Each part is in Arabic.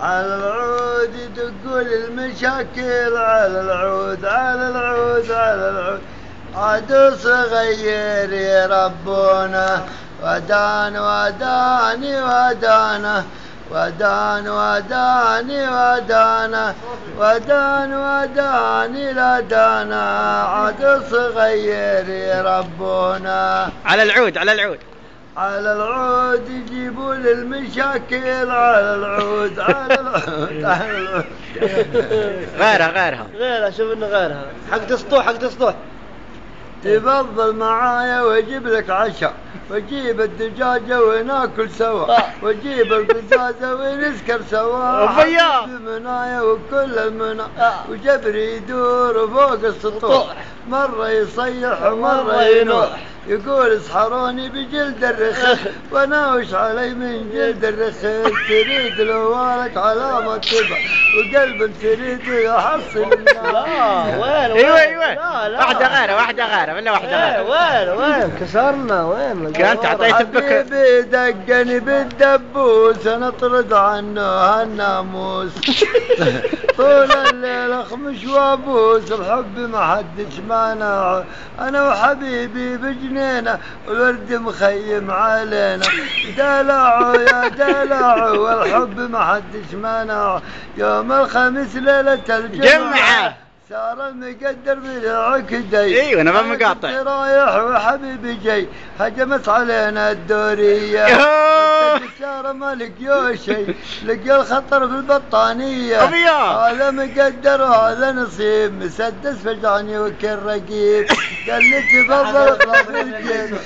على العود يدقون المشاكل، على العود على العود على العود، عاد صغير يربونه، ودان وداني ودانه، ودان وداني ودانه، ودان وداني لدانا، عاد صغير يربونه. على العود على العود على العود يجيبون المشاكل، على العود على العود على العود. غيرها شوف انه غيرها حق تسطوح حق تسطوح. تفضل معايا واجيب لك عشاء، واجيب الدجاجة وناكل سوا، واجيب القزازة ونسكر سوا، بمنايا وكل المنى، وجبري يدور فوق السطوح، مرة يصيح ومرة ينوح، يقول اسحروني بجلد الرخيص، وناوش علي من جلد الرخيص، تريد لوالك علامة تبع، وقلب تريد يحصل النار. ايوه واحدة غيره ولا واحدة غيره. وين كسرنا وين انت عطيت بك. حبيبي دقني بالدبوس، نطرد عنه هالناموس، طول الليل اخمش وابوس، الحب ما حدش مانع، انا وحبيبي بجنينه، والورد مخيم علينا، دلعوا يا دلعوا، والحب ما حدش مانع، يوم الخميس ليلة الجمعة صار المقدر بالعقدي. ايوه انا ما مقاطع. رايح وحبيبي جاي، هجمت علينا الدورية، الشارع ما لقيو شيء، لقي الخطر في البطانية، هذا مقدر وهذا نصيب، مسدس فجعني وكل رقيب، قال لي تفضل اطلع في الجيب.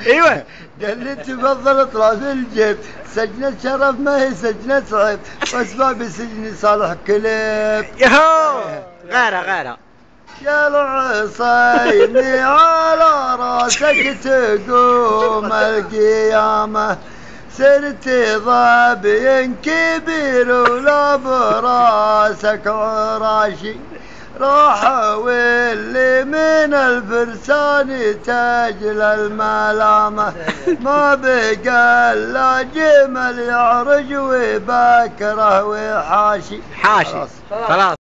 ايوه قال لي تفضل اطلع في الجيب، سجنة شرف ما هي سجنة عيب، واسباب سجني صالح كليب. غيرها يا العصيمي على راسك تقوم القيامة، صرت ظبي كبير ولا براسك عراشي، راح واللي من الفرسان تاجل الملامة، ما بقى الا جمل يعرج وبكره وحاشي. خلاص